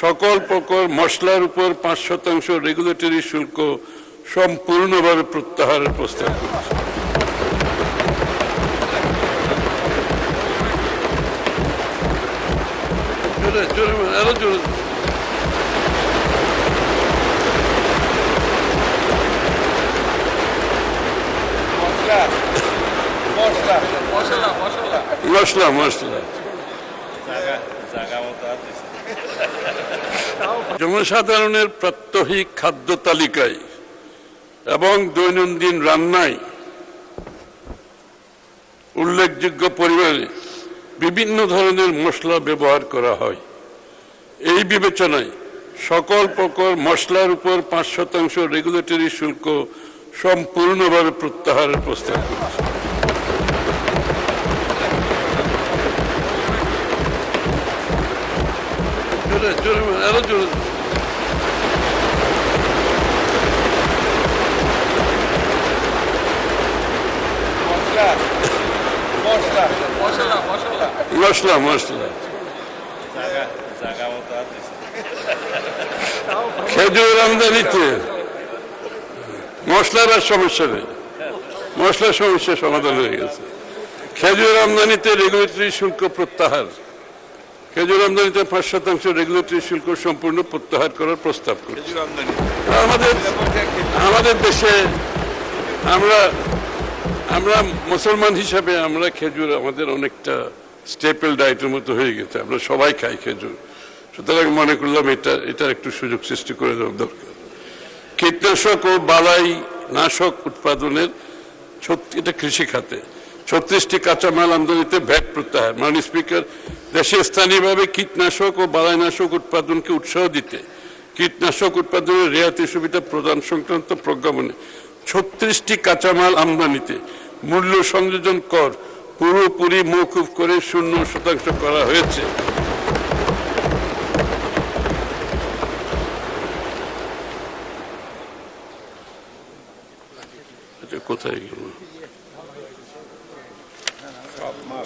সকল প্রকার মশলার উপর 5% রেগুলেটরি শুল্ক সম্পূর্ণভাবে প্রত্যাহারের প্রস্তাব করেছে। মশলা মশলা জনসাধারণের প্রাত্যহিক খাদ্য তালিকায় এবং দৈনন্দিন রান্নায় উল্লেখযোগ্য পরিমাণে বিভিন্ন ধরনের মশলা ব্যবহার করা হয়। এই বিবেচনায় সকল প্রকার মশলার উপর 5% রেগুলেটরি শুল্ক সম্পূর্ণভাবে প্রত্যাহারের প্রস্তাব করেছে। মশলা মশলা খেজুর আমদানিতে মশলার আর সমস্যা নেই, মশলার সমস্যা সমাধান হয়ে গেছে। খেজুর আমদানিতে রেগুলেটরি শুল্ক প্রত্যাহার, খেজুর আমদানিতে 5% রেগুলেটরি শুল্ক সম্পূর্ণ প্রত্যাহার করার প্রস্তাব করছে। আমাদের দেশে আমরা মুসলমান হিসাবে আমরা খেজুর আমাদের অনেকটা স্টেপল ডায়েটের মতো হয়ে গেছে, আমরা সবাই খাই খেজুর। সুতরাং মনে করলাম এটা একটু সুযোগ সৃষ্টি করে দেওয়া দরকার। কীটনাশক ও বালাই নাশক উৎপাদনের এটা কৃষি খাতে 36টি কাঁচামাল আমদানিতে ভ্যাট প্রত্যাহার। মাননীয় স্পিকার, দেশে স্থানীয়ভাবে কীটনাশক ও বালাইনাশক উৎপাদনকে উৎসাহ দিতে কীটনাশক উৎপাদনের রেয়াতি সুবিধা প্রদান সংক্রান্ত প্রজ্ঞাপনে 36টি কাঁচামাল আমদানিতে মূল্য সংযোজন কর পুরোপুরি মওকুফ করে 0% করা হয়েছে। কোথায় গেল?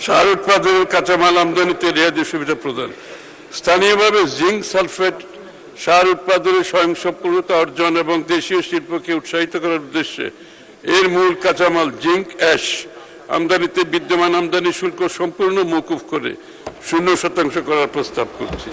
সার উৎপাদনের কাঁচামাল আমদানিতে রেয়াতি সুবিধা প্রদান। স্থানীয়ভাবে জিঙ্ক সালফেট সার উৎপাদনে স্বয়ংসম্পূর্ণতা অর্জন এবং দেশীয় শিল্পকে উৎসাহিত করার উদ্দেশ্যে এর মূল কাঁচামাল জিঙ্ক অ্যাশ আমদানিতে বিদ্যমান আমদানি শুল্ক সম্পূর্ণ মওকুফ করে 0% করার প্রস্তাব করছি।